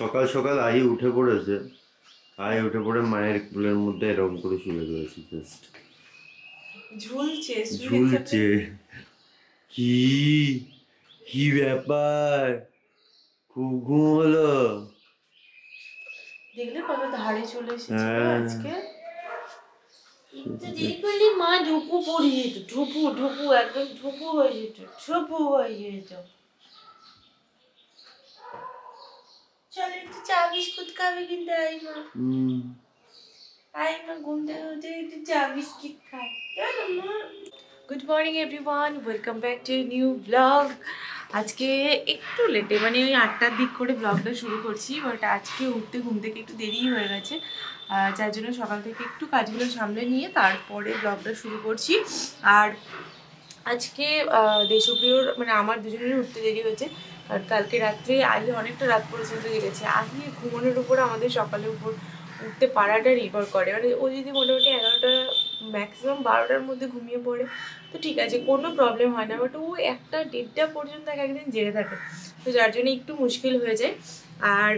সকাল সকাল আই উঠে পড়েছে। আই উঠে পড়ে মায়ের কোলের মধ্যে এরকম করে শুয়ে রয়েছে, জাস্ট ঝুলছে ঝুলছে। কি কি ব্যাপার? খুব ঘুম হলো? দেখলে কত ধারে চলে এসেছিল হ্যাঁ, আজকে। দেরি করলে মা ঢুকু পড়িয়ে যেত, ঢুকু ঢুকু একদম ঢুকু হয়ে যেত, ঢুকু হয়ে যেত। চল একটু চা বিস্কুট খাবে কিন্তু আইমা। আইমা ঘুম থেকে উঠে একটু চা বিস্কিট খায়। Good morning everyone, welcome back to new blog. আজকে একটু লেটে মানে ওই 8টার দিক করে ব্লগটা শুরু করছি, বাট আজকে উঠতে ঘুম থেকে একটু দেরিই হয়ে গেছে, যার জন্য সকাল থেকে একটু কাজগুলো সামলে নিয়ে তারপরে ব্লগটা শুরু করছি। আর আজকে দেশপ্রিয়র মানে আমার দুজনেরই উঠতে দেরি হয়েছে, কারণ কালকে রাত্রে আহি অনেকটা রাত পর্যন্ত জেগেছে। আহি ঘুমানোর উপর আমাদের সকালের উপর উঠতে পারাটা নির্ভর করে, মানে ও যদি মোটামুটি 11টা ম্যাক্সিমাম 12টার মধ্যে ঘুমিয়ে পড়ে তো ঠিক আছে, কোনো প্রবলেম হয় না, বাট ও 1টা 1:30 পর্যন্ত একদিন জেগে থাকে, তো যার জন্য একটু মুশকিল হয়ে যায়। আর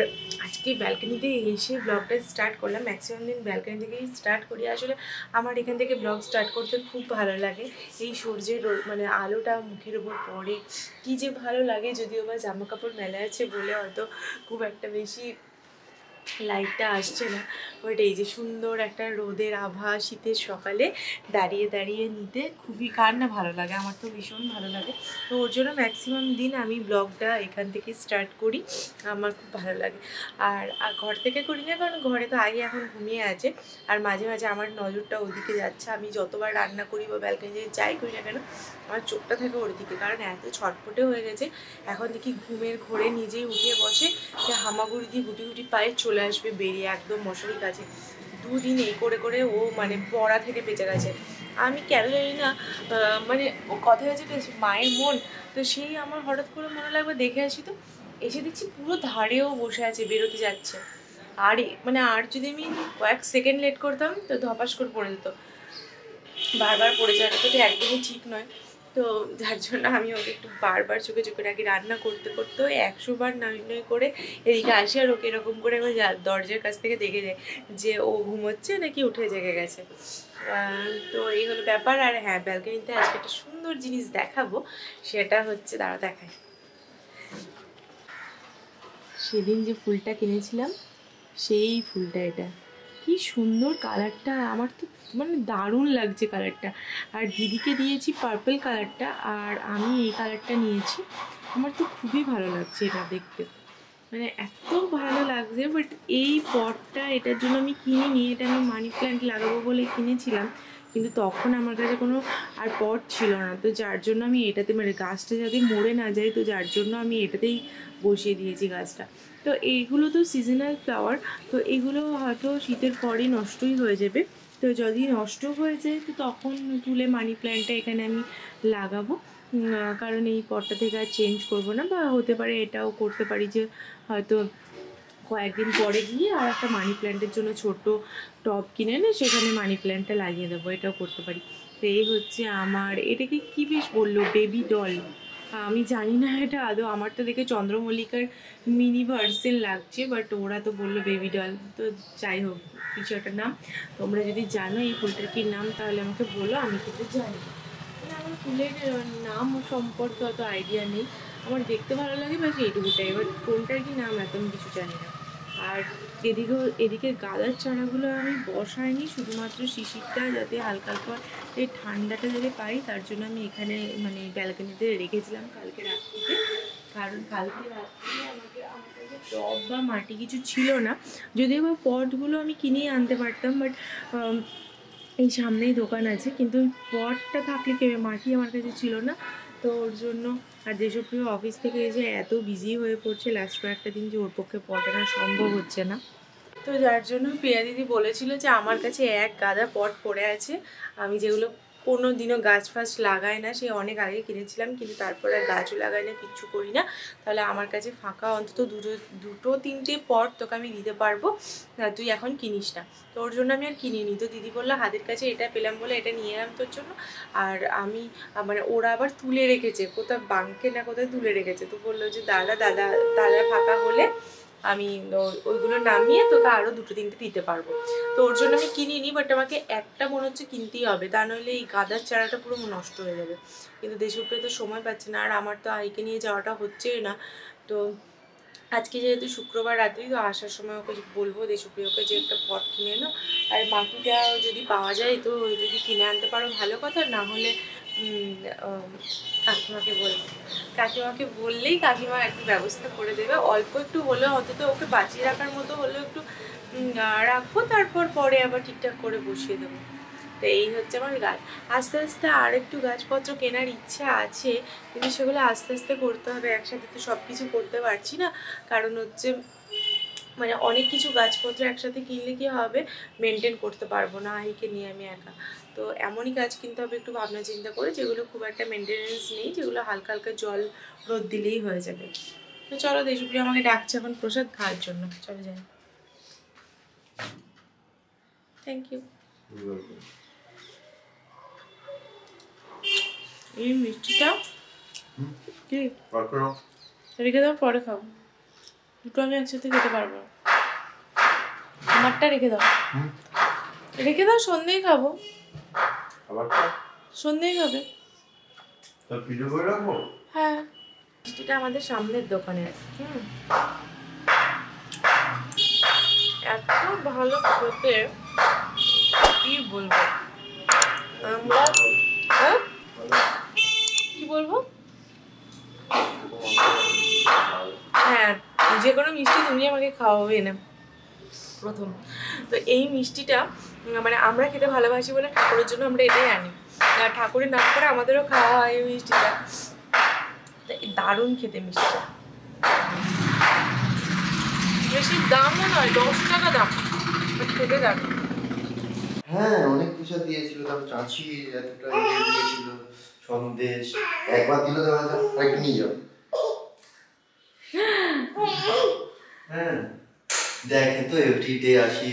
আজকে ব্যালকনিতে এসে ব্লগটা স্টার্ট করলাম, ম্যাক্সিমাম দিন ব্যালকনি থেকেই স্টার্ট করি। আসলে আমার এখান থেকে ব্লগ স্টার্ট করতে খুব ভালো লাগে, এই সূর্যের মানে আলোটা মুখের উপর পড়ে কী যে ভালো লাগে। যদিও বা জামা কাপড় মেলা আছে বলে হয়তো খুব একটা বেশি লাইটটা আসছে না, বাট এই যে সুন্দর একটা রোদের আভা শীতের সকালে দাঁড়িয়ে দাঁড়িয়ে নিতে খুবই কার না ভালো লাগে, আমার তো ভীষণ ভালো লাগে। তো ওর জন্য ম্যাক্সিমাম দিন আমি ব্লগটা এখান থেকে স্টার্ট করি, আমার খুব ভালো লাগে। আর ঘর থেকে করি না, কারণ ঘরে তো আগে এখন ঘুমিয়ে আছে, আর মাঝে মাঝে আমার নজরটা ওদিকে যাচ্ছে। আমি যতবার রান্না করি বা ব্যালকনিতে যাই করি না কেন, আমার চোখটা থাকে ওর দিকে, কারণ এত ছটপটে হয়ে গেছে এখন দেখি ঘুমের ঘোরে নিজেই উঠিয়ে বসে, যে হামাগুড়ি দিয়ে গুটি গুটি পায়ে চলে আসবে বেরিয়ে একদম মশারির কাছে। দুদিন এই করে করে ও মানে পড়া থেকে বেঁচে গেছে। আমি কেন জানি না, মানে ও কথা হয়েছে বেশ মায়ের মন, তো সেই আমার হঠাৎ করে মনে লাগবে দেখে আসি, তো এসে দেখছি পুরো ধারেও বসে আছে, বেরোতে যাচ্ছে। আর মানে আর যদি আমি কয়েক সেকেন্ড লেট করতাম তো ধপাস করে পড়ে যেত, বারবার পড়ে যাওয়াটা তো একদমই ঠিক নয়। তো যার জন্য আমি ওকে একটু বারবার চোখে চোখে রাখি, রান্না করতে করতে ওই 100বার নয় নয় করে এদিকে আসি, আর ওকে এরকম করে আমি দরজার কাছ থেকে দেখে যাই যে ও ঘুমোচ্ছে নাকি উঠে জেগে গেছে। তো এই হলো ব্যাপার। আর হ্যাঁ, ব্যালকনিতে আজকে একটা সুন্দর জিনিস দেখাবো, সেটা হচ্ছে দাঁড়া দেখায়। সেদিন যে ফুলটা কিনেছিলাম সেই ফুলটা, এটা কি সুন্দর কালারটা, আমার তো মানে দারুণ লাগছে কালারটা। আর দিদিকে দিয়েছি পার্পল কালারটা, আর আমি এই কালারটা নিয়েছি। আমার তো খুবই ভালো লাগছে এটা দেখতে, মানে এত ভালো লাগছে। বাট এই পটটা এটার জন্য আমি কিনিনি, এটা আমি মানি প্ল্যান্ট লাগাবো বলে কিনেছিলাম, কিন্তু তখন আমার কাছে কোনো আর পট ছিল না, তো যার জন্য আমি এটাতে মানে গাছটা যাতে মরে না যায়, তো যার জন্য আমি এটাতেই বসিয়ে দিয়েছি গাছটা। তো এইগুলো তো সিজনাল ফ্লাওয়ার, তো এগুলো হয়তো শীতের পরেই নষ্টই হয়ে যাবে, তো যদি নষ্ট হয়ে যায় তো তখন তুলে মানি প্ল্যান্টটা এখানে আমি লাগাবো। কারণ এই পটটা থেকে আর চেঞ্জ করবো না, বা হতে পারে এটাও করতে পারি যে হয়তো কয়েকদিন পরে গিয়ে আর একটা মানি প্ল্যান্টের জন্য ছোট টব কিনে এনে সেখানে মানি প্ল্যান্টটা লাগিয়ে দেবো, এটাও করতে পারি। তো এই হচ্ছে আমার, এটাকে কি বেশ বললো বেবি ডল, আমি জানি না এটা আদৌ, আমার তো দেখে চন্দ্রমল্লিকার মিনি ভার্সেল লাগছে, বাট ওরা তো বললো বেবি ডল। তো যাই হোক, কিছু একটা নাম, তোমরা যদি জানো এই ফুলটার কি নাম তাহলে আমাকে বলো, আমি কিন্তু জানি না। মানে আমার ফুলের নাম সম্পর্কে অত আইডিয়া নেই, আমার দেখতে ভালো লাগে বাস এইটুকুটাই, এবার কোনটার কি নাম এত আমি কিছু জানি না। আর এদিকে গাঁদার চারাগুলো আমি বসাইনি, শুধুমাত্র শিশিরটা যাতে হালকা হালকা এই ঠান্ডাটা যাতে পাই তার জন্য আমি এখানে মানে ব্যালকনিতে রেখেছিলাম কালকে রাত্রিতে, কারণ কালকে রাত্রে আমার কাছে টব বা মাটি কিছু ছিল না, যদিও বা পটগুলো আমি কিনেই আনতে পারতাম, বাট এই সামনেই দোকান আছে, কিন্তু পটটা থাকলে কেবে মাটি আমার কাছে ছিল না, তো ওর জন্য। আর দেশপ্রিয় অফিস থেকে এসে এত বিজি হয়ে পড়ছে লাস্ট কয়েকটা দিন যে ওর পক্ষে পট আনা সম্ভব হচ্ছে না, তো যার জন্য প্রিয়া দিদি বলেছিল যে আমার কাছে এক গাদা পট পড়ে আছে, আমি যেগুলো কোনো দিনও গাছ ফাছ লাগাই না, সে অনেক আগে কিনেছিলাম কিন্তু তারপর আর গাছও লাগাই না, কিচ্ছু করি না, তাহলে আমার কাছে ফাঁকা অন্তত দুটো তিনটে পট তোকে আমি দিতে পারবো, তুই এখন কিনিস না। তো ওর জন্য আমি আর কিনিনি, তো দিদি বললো হাতের কাছে এটা পেলাম বলে এটা নিয়ে এলাম তোর জন্য। আর আমি মানে ওরা আবার তুলে রেখেছে, কোথাও বাঙ্কে না কোথায় তুলে রেখেছে, তো বললো যে দাদা ফাঁকা হলে আমি ওইগুলো নামিয়ে তোকে আরও 2-3টে দিতে পারবো। তো ওর জন্য আমি কিনিনি, বাট আমাকে একটা মনে হচ্ছে কিনতেই হবে, তা নইলে এই গাঁদার চারাটা পুরো নষ্ট হয়ে যাবে। কিন্তু দেশপ্রিয় তো সময় পাচ্ছে না, আর আমার তো আইকে নিয়ে যাওয়াটা হচ্ছেই না। তো আজকে যেহেতু শুক্রবার রাত্রি, তো আসার সময় ওকে বলবো দেশপ্রিয়কে যে একটা পট কিনে এনো, আর মাটিটা যদি পাওয়া যায় তো যদি কিনে আনতে পারো ভালো কথা, না হলে কাকিমাকে বললেই কাকিমা একটু ব্যবস্থা করে দেবে। অল্প একটু হলেও অন্তত ওকে বাঁচিয়ে রাখার মতো হলেও একটু রাখবো, তারপর পরে আবার ঠিকঠাক করে বসিয়ে দেবো। তো এই হচ্ছে আমার গাছ। আস্তে আস্তে আর একটু গাছপত্র কেনার ইচ্ছা আছে, কিন্তু সেগুলো আস্তে আস্তে করতে হবে, একসাথে তো সব কিছু করতে পারছি না। কারণ হচ্ছে মানে অনেক কিছু গাছপত্র একসাথে কিনলে কি হবে, মেনটেন করতে পারবো না আহিকে নিয়ে আমি একা। তো এমনই গাছ কিনতে হবে একটু ভাবনা চিন্তা করে, যেগুলো খুব একটা মেনটেনেন্স নেই, যেগুলো হালকা হালকা জল রোদ দিলেই হয়ে যাবে। তো চলো, দেশপ্রিয় আমাকে ডাকছে এখন প্রসাদ খাওয়ার জন্য, চলে যাই। Thank you. এই মিষ্টিটা কি রেখে দাও, পরে খাবো। দুটো আমি একসাথে খেতে পারবো না, আমারটা রেখে দাও, রেখে দাও, সন্ধ্যেই খাবো। সন্ধ্যেই খাবে? হ্যাঁ, মিষ্টিটা আমাদের সামনের দোকানে। এত ভালো খেতে, কি বলবো আমরা। কি বলবো, হ্যাঁ যে কোনো মিষ্টি তুমি আমাকে খাওয়াবে না প্রথম। তো এই মিষ্টিটা মানে আমরা খেতে ভালোবাসি বলে ঠাকুরের জন্য আমরা এটাই আনি, আর ঠাকুরের নাম করে আমাদেরও খাওয়া হয় এই মিষ্টিটা। দারুণ খেতে মিষ্টিটা, বেশি দামও নয়, 10 টাকা দাম, খেতে দারুণ। হ্যাঁ, অনেক কিছু দিয়েছিল, তারপর চাঁচি এতটা দিয়েছিল, সন্দেশ একবার দিল, দেওয়া একটু নিয়ে যাও। হ্যাঁ দেখে তো এভরিডে আসি।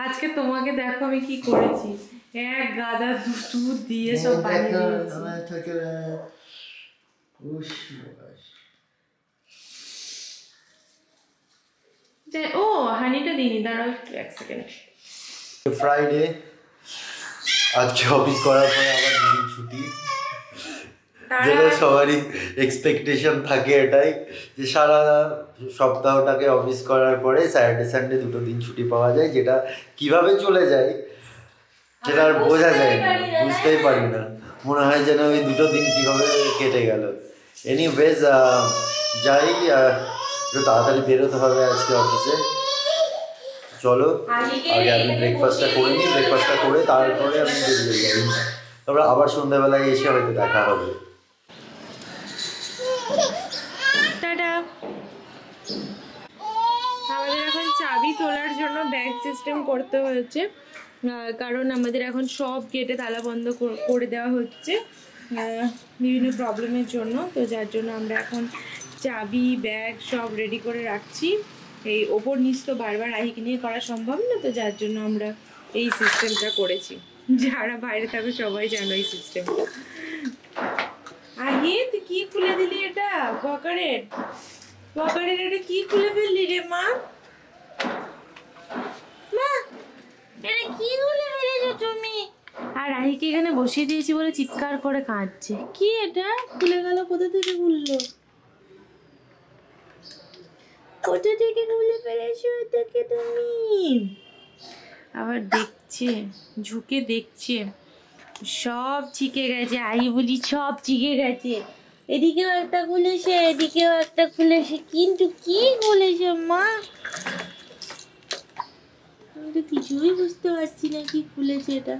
আজকে তোমাকে দেখো আমি কি করেছি, এক গাদা দুধ দিয়ে সব বানিয়ে দিয়েছি। ও হানিটা দিইনি, দাঁড়াও একটু 1 সেকেন্ড। ফ্রাইডে, আজকে অফিস করার পরে আবার 2 দিন ছুটি, যেটা সবারই এক্সপেকটেশন থাকে এটাই, যে সারা সপ্তাহটাকে অফিস করার পরে স্যাটারডে সানডে 2 দিন ছুটি পাওয়া যায়, যেটা কিভাবে চলে যায় সেটা আর বোঝা যায় না, বুঝতেই পারি না, মনে হয় যেন ওই 2 দিন কিভাবে কেটে গেল। এনিওয়েজ যাই, একটু তাড়াতাড়ি বেরোতে হবে আজকে অফিসে। চলো আগে আমি ব্রেকফাস্টটা করে নিই, ব্রেকফাস্টটা করে তারপরে আমি বেরিয়ে যাই, তারপরে আবার সন্ধ্যাবেলায় এসে হয়তো দেখা হবে। টাটা। আমাদের এখন চাবি তোলার জন্য ব্যাগ সিস্টেম করতে হয়েছে, কারণ আমাদের এখন সব গেটে তালা বন্ধ করে দেওয়া হচ্ছে বিভিন্ন প্রবলেমের জন্য। তো যার জন্য আমরা এখন চাবি ব্যাগ সব রেডি করে রাখছি। এই ওপর নিচ তো বারবার আহিকে নিয়ে করা সম্ভব না, তো যার জন্য আমরা এই সিস্টেমটা করেছি। যারা বাইরে থাকো সবাই জানো এই সিস্টেমটা। আগে তুই কি খুলে দিলি এটা, বকারের এটা কি খুলে ফেললি রে মা? এটা কি খুলে ফেলেছো তুমি? আর আহিকে এখানে বসিয়ে দিয়েছি বলে চিৎকার করে কাঁদছে। কি এটা খুলে গেল? কোথা থেকে খুললো? কোথা থেকে খুলে ফেলেছো এটাকে তুমি? আবার দেখছে, ঝুঁকে দেখছে, সব চিকে গেছে। আই বলি সব চিকে গেছে, এদিকেও একটা খুলেছে এদিকেও একটা খুলেছে, কিন্তু কি খুলেছে মা? আমি তো কিছুই বুঝতে পারছি না কি খুলেছে এটা।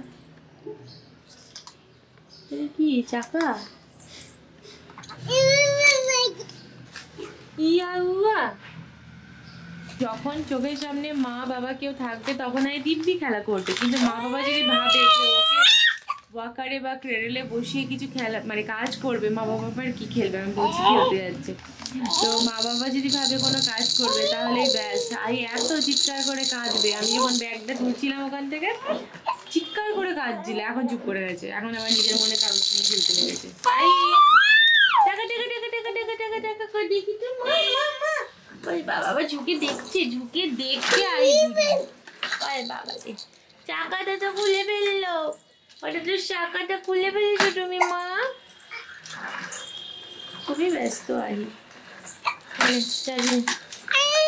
এটা কি চাকা? ইয়া, যখন চোখের সামনে মা বাবা কেউ থাকবে তখন এই দিব্যি খেলা করবে, কিন্তু মা বাবা যদি ভাবে যে ওকে ওয়াকারে বা ক্রেডেলে বসিয়ে কিছু খেলা মানে কাজ করবে, মা বাবা আর কি খেলবে? আমি বলছি খেলতে যাচ্ছে। তো মা বাবা যদি ভাবে কোনো কাজ করবে তাহলে ব্যাস আই এত চিৎকার করে কাঁদবে। আমি যখন ব্যাগটা তুলছিলাম ওখান থেকে চিৎকার করে কাঁদছিল, এখন চুপ করে গেছে, এখন আবার নিজের মনে কাগজ নিয়ে খেলতে লেগেছে। টাকা টাকা টাকা টাকা টাকা টাকা টাকা করে দেখি তো মা বাবা ঝুঁকে দেখছে আরে বাবা রে, চাকাটা তো খুলে ফেললো, ওটা তো চাকাটা খুলে ফেলেছো তুমি মা। খুবই ব্যস্ত আরি।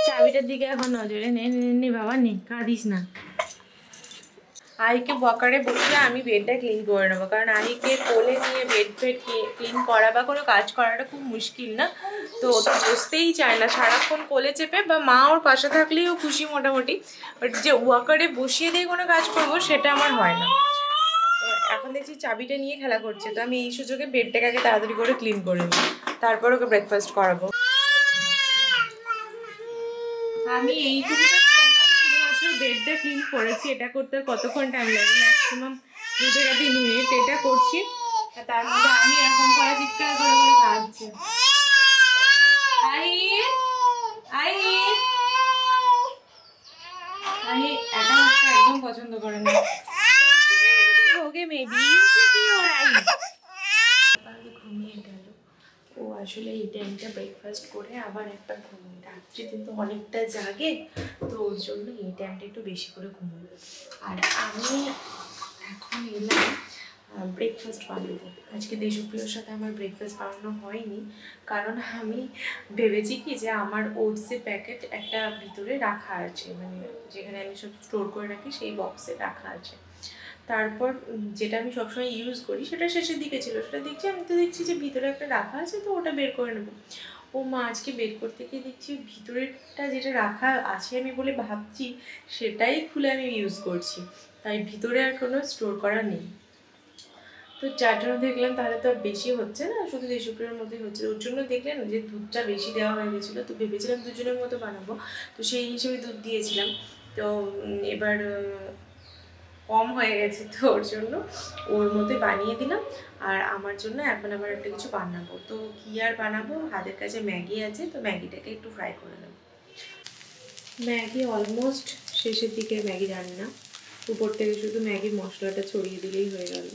চাবিটার দিকে এখন নজরে নে বাবা, নে কাঁদিস না। আহিকে বকারে বসে আমি বেডটা ক্লিন করে নেবো, কারণ আহিকে কোলে নিয়ে বেড ক্লিন করা বা কোনো কাজ করাটা খুব মুশকিল না। তো ওটা বসতেই চায় না, সারাক্ষণ কোলে চেপে, বা মা ওর পাশে থাকলেই ও খুশি মোটামুটি, বাট যে ওয়াকারে বসিয়ে দিয়ে কোনো কাজ করবো সেটা আমার হয় না। তো এখন দেখছি চাবিটা নিয়ে খেলা করছে, তো আমি এই সুযোগে বেডটাকে আগে তাড়াতাড়ি করে ক্লিন করে নিই, তারপর ওকে ব্রেকফাস্ট করাবো। আমি এইটুকুটা শুধুমাত্র বেডটা ক্লিন করেছি, এটা করতে কতক্ষণ টাইম লাগে, ম্যাক্সিমাম 2 থেকে 3 মিনিট এটা করছি। আর তার মধ্যে আমি এরকম করা চিৎকার করে করে কাঁদছে। আমি একা হাতটা একদম পছন্দ করে না, ভোগে মেবি কি ওরাই ঘুমিয়ে গেল। ও আসলে এই টাইমটা ব্রেকফাস্ট করে আবার একবার ঘুমিয়ে, রাত্রে কিন্তু অনেকটা জাগে, তো ওর জন্য এই টাইমটা একটু বেশি করে ঘুমোই। আর আমি এখন এলাম ব্রেকফাস্ট বানাবো। আজকে দেশপ্রিয়র সাথে আমার ব্রেকফাস্ট বানানো হয়নি, কারণ আমি ভেবেছি কি যে আমার ওটসের প্যাকেট একটা ভিতরে রাখা আছে, মানে যেখানে আমি সব স্টোর করে রাখি সেই বক্সে রাখা আছে। তারপর যেটা আমি সবসময় ইউজ করি সেটা শেষের দিকে ছিল, সেটা দেখছি আমি তো দেখছি যে ভিতরে একটা রাখা আছে, তো ওটা বের করে নেবো। ও মা আজকে বের করতে গিয়ে দেখছি ভিতরেরটা যেটা রাখা আছে আমি বলে ভাবছি সেটাই খুলে আমি ইউজ করছি, তাই ভিতরে আর কোনো স্টোর করা নেই। তো যার জন্য দেখলাম তাহলে তো আর বেশি হচ্ছে না, শুধু দেশপ্রিয়র মধ্যেই হচ্ছে, ওর জন্য দেখলেন যে দুধটা বেশি দেওয়া হয়ে গেছিলো, তো ভেবেছিলাম দুজনের মতো বানাবো, তো সেই হিসেবে দুধ দিয়েছিলাম। তো এবার কম হয়ে গেছে, তো ওর জন্য ওর মধ্যে বানিয়ে দিলাম। আর আমার জন্য এখন আবার একটা কিছু বানাবো, তো কী আর বানাবো, হাতের কাছে ম্যাগি আছে, তো ম্যাগিটাকে একটু ফ্রাই করে নেব। ম্যাগি অলমোস্ট শেষের দিকে ম্যাগি রান্না, উপর থেকে শুধু ম্যাগির মশলাটা ছড়িয়ে দিলেই হয়ে গেল।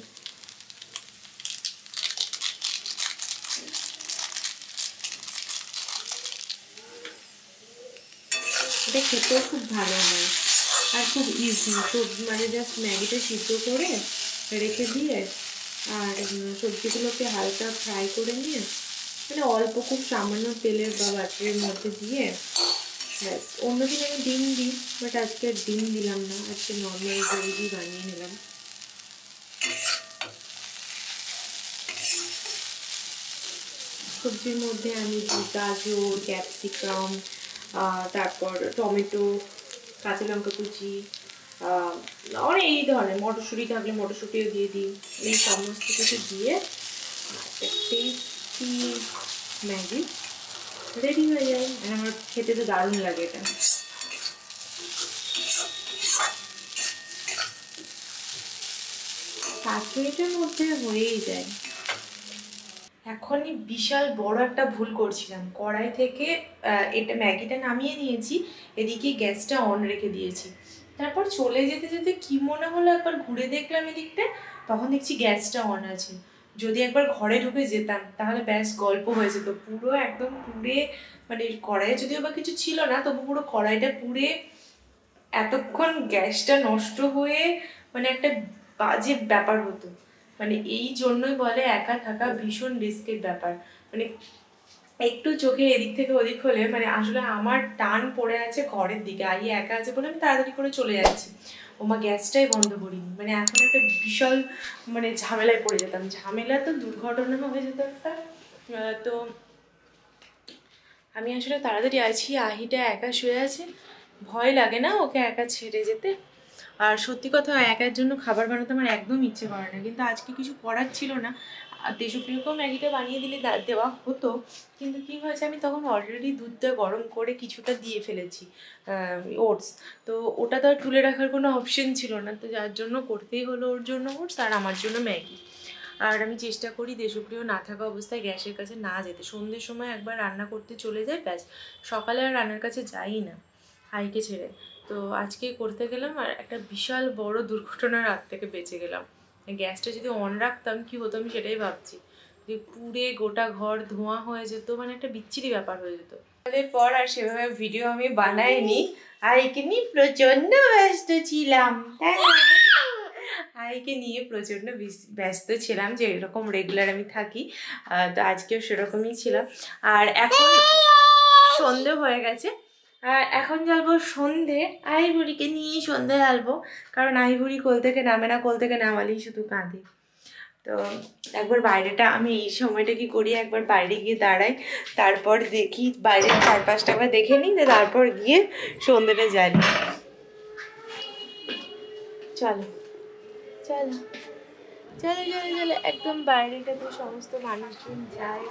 এটা খেতেও খুব ভালো হয় আর খুব ইজি, মানে জাস্ট ম্যাগিটা সিদ্ধ করে রেখে দিয়ে আর সবজিগুলোকে হালকা ফ্রাই করে নিয়ে, মানে অল্প খুব সামান্য তেলের বা বাটারের মধ্যে দিয়ে ব্যাস। অন্যদিন আমি ডিম দিই, বাট আজকে আর ডিম দিলাম না, আজকে নর্মাল গ্রেভি বানিয়ে নিলাম। সবজির মধ্যে আমি গাজর, ক্যাপসিকাম, তারপর টমেটো, কাঁচা লঙ্কা কুচি, অনেক এই ধরনের মটরশুঁটি থাকলে মটরশুঁটিও দিয়ে দিই, এই সমস্ত কিছু দিয়ে টেস্টি ম্যাগি রেডি হয়ে যায়। আর আমার খেতে তো দারুণ লাগে এটা। 5 মিনিটের মধ্যে হয়েই যায়। এখনই বিশাল বড় একটা ভুল করছিলাম, কড়াই থেকে এটা ম্যাগিটা নামিয়ে নিয়েছি, এদিকে গ্যাসটা অন রেখে দিয়েছি। তারপর চলে যেতে যেতে কি মনে হলো, একবার ঘুরে দেখলাম এদিকটা, তখন দেখছি গ্যাসটা অন আছে। যদি একবার ঘরে ঢুকে যেতাম তাহলে ব্যাস গল্প হয়ে যেত, পুরো একদম পুড়ে, মানে কড়াইয়ে যদিও বা কিছু ছিল না, তবু পুরো কড়াইটা পুড়ে এতক্ষণ গ্যাসটা নষ্ট হয়ে মানে একটা বাজে ব্যাপার হতো। মানে এই জন্যই বলে একা থাকা ভীষণ রিস্কের ব্যাপার, মানে একটু চোখে এদিক থেকে ওদিক হলে, মানে আসলে আমার টান পড়ে আছে ঘরের দিকে, আইয়ে একা আছে বলে আমি তাড়াতাড়ি করে চলে যাচ্ছি, ওমা গ্যাসটাই বন্ধ করিনি, মানে এখন একটা বিশাল মানে ঝামেলায় পড়ে যেতাম, ঝামেলা তো দুর্ঘটনা হয়ে যেত একটা। তো আমি আসলে তাড়াতাড়ি আছি, আহিটা একা শুয়ে আছে, ভয় লাগে না ওকে একা ছেড়ে যেতে। আর সত্যি কথা একার জন্য খাবার বানাতে আমার একদম ইচ্ছে করে না, কিন্তু আজকে কিছু করার ছিল না। আর দেশপ্রিয়কেও ম্যাগিটা বানিয়ে দিলে দেওয়া হতো, কিন্তু কী হয়েছে আমি তখন অলরেডি দুধটা গরম করে কিছুটা দিয়ে ফেলেছি ওটস, তো ওটা তো আর তুলে রাখার কোনো অপশন ছিল না, তো যার জন্য করতেই হলো ওর জন্য ওটস আর আমার জন্য ম্যাগি। আর আমি চেষ্টা করি দেশপ্রিয় না থাকা অবস্থায় গ্যাসের কাছে না যেতে, সন্ধ্যের সময় একবার রান্না করতে চলে যায় ব্যাস, সকালে আর রান্নার কাছে যাই না হাইকে ছেড়ে। তো আজকে করতে গেলাম আর একটা বিশাল বড় দুর্ঘটনার হাত থেকে বেঁচে গেলাম। গ্যাসটা যদি অন রাখতাম কি হতো আমি সেটাই ভাবছি, যে পুড়ে গোটা ঘর ধোঁয়া হয়ে যেত, মানে একটা বিচ্ছিরি ব্যাপার হয়ে যেত। পর আর সেভাবে ভিডিও আমি বানাইনি, আর একে নিয়ে প্রচন্ড ব্যস্ত ছিলাম, তাই না? আইকে নিয়ে প্রচণ্ড ব্যস্ত ছিলাম, যে এরকম রেগুলার আমি থাকি, তো আজকেও সেরকমই ছিলাম। আর এখন সন্ধে হয়ে গেছে, আর এখন জ্বালবো সন্ধে, আইবুড়িকে নিয়েই সন্ধে জ্বালবো, কারণ আইবুড়ি কোল থেকে নামে না, কোল থেকে নামালেই শুধু কাঁদে। তো একবার বাইরেটা, আমি এই সময়টা কি করি, একবার বাইরে গিয়ে দাঁড়াই, তারপর দেখি বাইরের চারপাশটা একবার দেখে নিই, তারপর গিয়ে সন্ধেটা জ্বালি। চলো চলো চলো চলো চলো, একদম বাইরেটাতে সমস্ত মানুষজন যায়,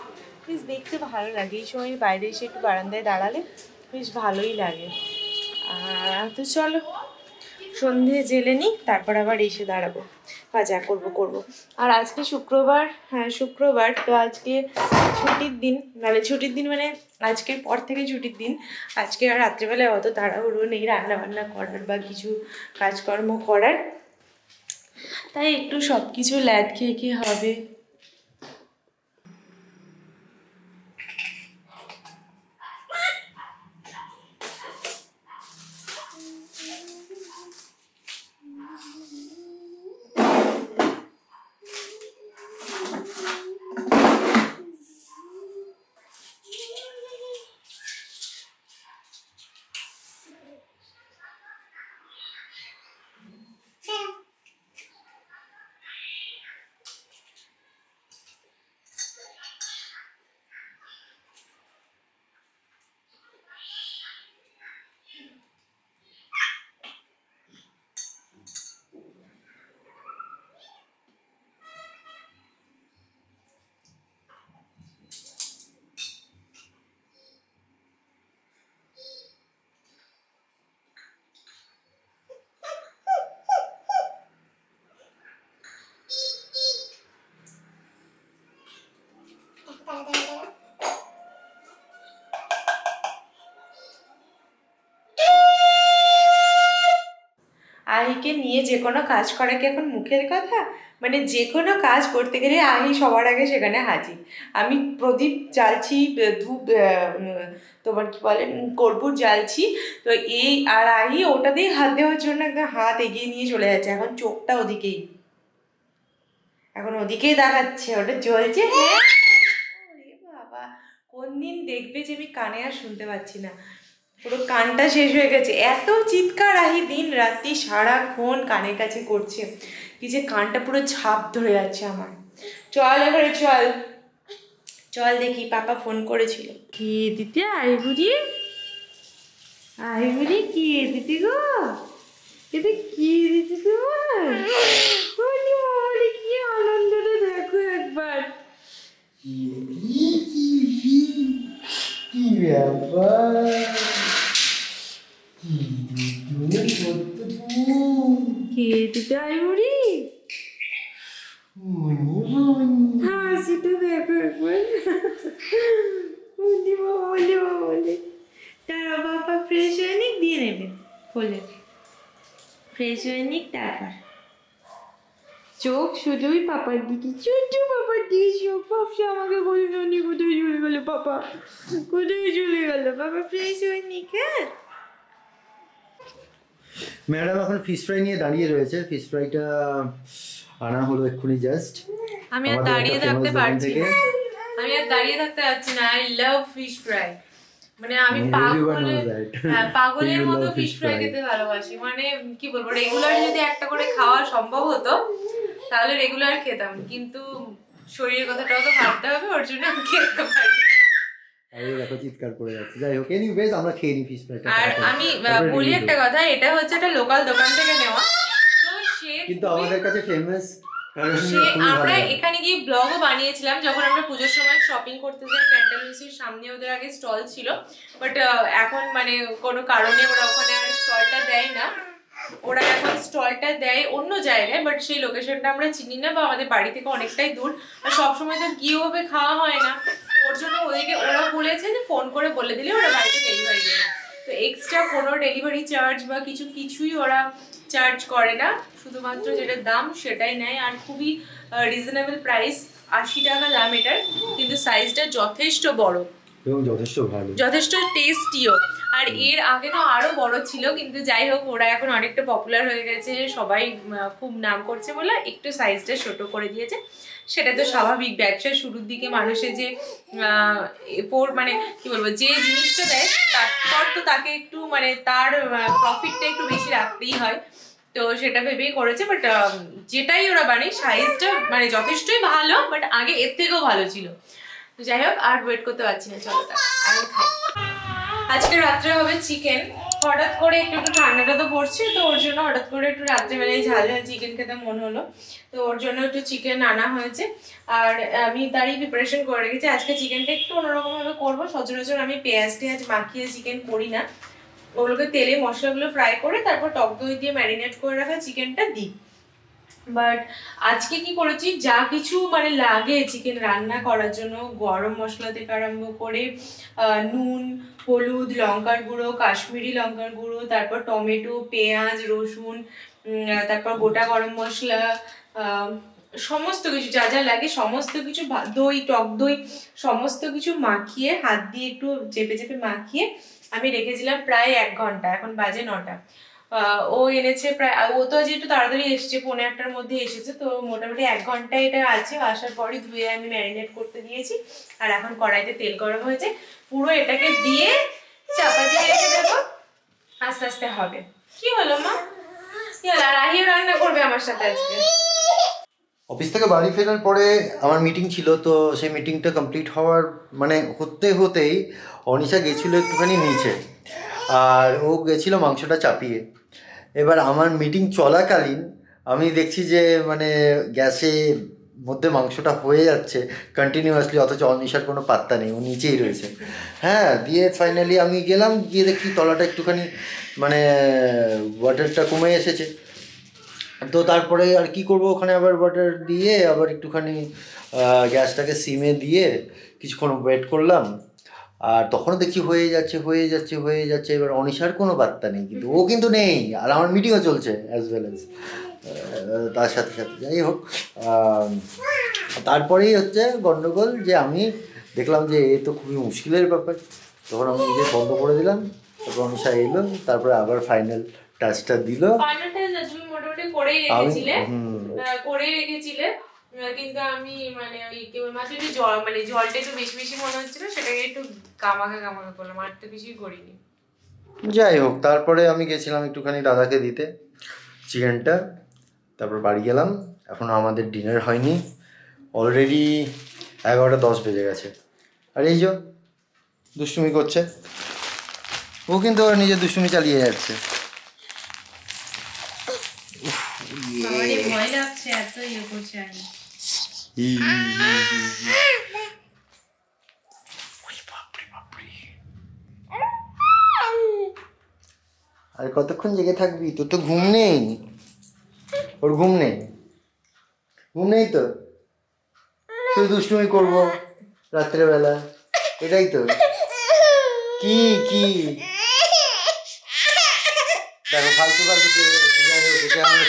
বেশ দেখতে ভালো লাগে। এই সময় বাইরে এসে একটু বারান্দায় দাঁড়ালে বেশ ভালোই লাগে। তো চলো সন্ধে জেলে নিই, তারপর আবার এসে দাঁড়াবো বা যা করবো করবো। আর আজকে শুক্রবার, হ্যাঁ শুক্রবার, তো আজকে ছুটির দিন, মানে আজকের পর থেকে ছুটির দিন। আজকে আর রাত্রিবেলায় অত তাড়াহুড়ো নেই রান্না বান্না করার বা কিছু কাজকর্ম করার, তাই একটু সব কিছু ল্যাদ খেয়ে খেয়ে হবে। আহিকে নিয়ে যে কোনো কাজ করা কি এখন মুখের কথা? মানে যে কোনো কাজ করতে গেলে আহি সবার আগে সেখানে হাজির। আমি প্রদীপ জ্বালছি, ধূপ তোমার কি বলে কর্পূর জ্বালছি, তো এই আর আহি ওটাতেই হাত দেওয়ার জন্য একদম হাত এগিয়ে নিয়ে চলে যাচ্ছে, এখন চোখটা ওদিকেই, এখন ওদিকেই দেখাচ্ছে, ওটা জ্বলছে। বাবা কোন দিন দেখবে যে আমি কানে আর শুনতে পাচ্ছি না, পুরো কানটা শেষ হয়ে গেছে, এত চিৎকার আহি দিন রাত্রি সারাক্ষণ কানের কাছে করছে, কি যে কানটা পুরো ঝাপ ধরে যাচ্ছে আমার। চল এবারে চল চল দেখি, পাপা ফোন করেছিল। কি দিতে আইবুড়ি, আইবুড়ি কি দিতে গো, এটা কি দিতে তোমার? কি আনন্দটা দেখো একবার। কি ব্যাপার, কে দিতে আইবুড়ি, হাসিটা দেখো একবার। তারা বাবা ফ্রেশ হয়ে নিক, দিয়ে নেবে কোলে, ফ্রেশ হয়ে নিক, তারপর চোখ শুধুই পাপার দিকে, চুটু পাপার দিকে চোখ। ভাবছে আমাকে বলে নি, কোথায় চলে গেল পাপা, কোথায় চলে গেল পাপা, ফ্রেশ হয়ে নিক। হ্যাঁ ম্যাডাম এখন ফিশ ফ্রাই নিয়ে দাঁড়িয়ে রয়েছে, ফিশ ফ্রাইটা আনা হলো এক্ষুনি জাস্ট। আমি আর দাঁড়িয়ে থাকতে পারছি না, আমি আর দাঁড়িয়ে থাকতে পারছি না। আই লাভ ফিশ ফ্রাই, মানে আমি পাগলের মতো ফিশ ফ্রাই খেতে ভালোবাসি। মানে কি বলবো, রেগুলার যদি একটা করে খাওয়া সম্ভব হতো তাহলে রেগুলার খেতাম, কিন্তু শরীরের কথাটাও তো ভাবতে হবে, ওর জন্য আমি খেতে পারি না। দেখো চিৎকার করে যাচ্ছে। যাই হোক, এনিওয়েজ আমরা খেয়ে নিই ফিশ ফ্রাইটা। আর আমি বলি একটা কথা, এটা হচ্ছে একটা লোকাল দোকান থেকে নেওয়া, তো সে কিন্তু আমাদের কাছে ফেমাস। আমরা এখানে গিয়ে ব্লগও বানিয়েছিলাম যখন আমরা পুজোর সময় শপিং করতে যাই, প্যান্টালুন্সের সামনে ওদের আগে স্টল ছিল, বাট এখন মানে কোনো কারণে ওরা ওখানে আর স্টলটা দেয় না, ওরা এখন স্টলটা দেয় অন্য জায়গায়, বাট সেই লোকেশনটা আমরা চিনি না বা আমাদের বাড়ি থেকে অনেকটাই দূর, আর সবসময় তো গিয়ে ওভাবে খাওয়া হয় না, ওর জন্য ওদেরকে ওরা বলেছে যে ফোন করে বলে দিলে ওরা বাড়িতে ডেলিভারি দেবে। তো এক্সট্রা কোনো ডেলিভারি চার্জ বা কিছুই ওরা চার্জ করে না, শুধুমাত্র যেটা দাম সেটাই নেয়। আর খুবই রিজনেবল প্রাইস, 80 টাকা দাম এটার, কিন্তু সাইজটা যথেষ্ট বড় এবং যথেষ্ট ভালো, যথেষ্ট টেস্টিও। আর এর আগে তো আরো বড় ছিল, কিন্তু যাই হোক ওরা এখন অনেকটা পপুলার হয়ে গেছে, সবাই খুব নাম করছে বলে একটু সাইজটা ছোট করে দিয়েছে। সেটা তো স্বাভাবিক, ব্যবসার শুরুর দিকে মানুষের যে মানে কি বলবো, যে জিনিসটা দেয় তারপর তো তাকে একটু মানে তার প্রফিটটা একটু বেশি রাখতেই হয়, তো সেটা ভেবেই করেছে। বাট যেটাই ওরা বানায় সাইজটা মানে যথেষ্টই ভালো, বাট আগে এর থেকেও ভালো ছিল। তো যাই হোক আর ওয়েট করতে পারছি না, চলো আমি খাই। আজকে রাত্রে হবে চিকেন। হঠাৎ করে একটু ঠান্ডাটা তো পড়ছে, তো ওর জন্য হঠাৎ করে একটু রাত্রেবেলায় ঝাল ঝাল চিকেন খেতে মন হলো, তো ওর জন্য একটু চিকেন আনা হয়েছে। আর আমি তারই প্রিপারেশন করে রেখেছি। আজকে চিকেনটা একটু অন্যরকম ভাবে করবো। সচরাচর আমি পেঁয়াজ মাখিয়ে চিকেন করি না, ওগুলোকে তেলে মশলাগুলো ফ্রাই করে তারপর টক দই দিয়ে ম্যারিনেট করে রাখা চিকেনটা দিই। বাট আজকে কি করেছি, যা কিছু মানে লাগে চিকেন রান্না করার জন্য, গরম মশলা থেকে আরম্ভ করে নুন, হলুদ, লঙ্কার গুঁড়ো, কাশ্মীরি লঙ্কার গুঁড়ো, তারপর টমেটো, পেঁয়াজ, রসুন, তারপর গোটা গরম মশলা, সমস্ত কিছু যা যা লাগে সমস্ত কিছু, দই, টক দই, সমস্ত কিছু মাখিয়ে হাত দিয়ে একটু চেপে চেপে মাখিয়ে আমি রেখেছিলাম প্রায় 1 ঘন্টা। এখন বাজে 9টা। ও এনেছে প্রায়, ও তো যেহেতু তাড়াতাড়ি এসছে, 1:45টার মধ্যে এসেছে, তো মোটামুটি 1 ঘন্টা এটা আছে। আসার পরই ধুয়ে আমি ম্যারিনেট করতে দিয়েছি। আর এখন কড়াইতে তেল গরম হয়েছে, পুরো এটাকে দিয়ে চাপা দিয়ে রেখে দেবো, আস্তে আস্তে হবে। কি হলো মা? কি হলো? আর আহিও রান্না করবে আমার সাথে আজকে। অফিস থেকে বাড়ি ফেরার পরে আমার মিটিং ছিল, তো সেই মিটিংটা কমপ্লিট হওয়ার মানে হতেই অনিশা গেছিলো একটুখানি নিচে, আর ও গেছিলো মাংসটা চাপিয়ে। এবার আমার মিটিং চলাকালীন আমি দেখছি যে মানে গ্যাসে মধ্যে মাংসটা হয়ে যাচ্ছে কন্টিনিউয়াসলি, অথচ অনিশার কোনো পাত্তা নেই, ও নিচেই রয়েছে। হ্যাঁ, দিয়ে ফাইনালি আমি গেলাম, গিয়ে দেখি তলাটা একটুখানি মানে ওয়াটারটা কমে এসেছে। তো তারপরে আর কি করব, ওখানে আবার ওয়াটার দিয়ে আবার একটুখানি গ্যাসটাকে সিমে দিয়ে কিছুক্ষণ ওয়েট করলাম। আর তখনও দেখছি হয়ে যাচ্ছে। এবার অনিশার কোনো বার্তা নেই, কিন্তু ও কিন্তু নেই, আর আমার মিটিংও চলছে অ্যাজ ওয়েল অ্যাজ তার সাথে সাথে। যাই হোক, তারপরেই হচ্ছে গন্ডগোল, যে আমি দেখলাম যে এ তো খুবই মুশকিলের ব্যাপার, তখন আমি নিজে বন্ধ করে দিলাম। তারপর অনিশা এলো, তারপরে আবার ফাইনাল টাচটা দিল। করেই রেখেছিলে, কিন্তু আমি মানে ওই কেবলমাত্র একটু জল, মানে জলটা একটু বেশি বেশি মনে হচ্ছিল, সেটাকে একটু কামাকা করলাম, আর তো কিছুই করিনি। যাই হোক, তারপরে আমি গেছিলাম একটুখানি দাদাকে দিতে চিকেনটা, তারপর বাড়ি গেলাম। এখনও আমাদের ডিনার হয়নি, অলরেডি 11:10 বেজে গেছে। আর এই যে দুষ্টুমি করছে, ও কিন্তু ওর নিজের দুষ্টুমি চালিয়ে যাচ্ছে। ভয় লাগছে, এত ইয়ে করছে। আর কতক্ষণ জেগে থাকবি? তোর তো ঘুম নেই, ওর ঘুম নেই তো, শুধু দুষ্টুমি করবো রাত্রেবেলা, এটাই তো। কি দেখো ফালতু যাই হোক,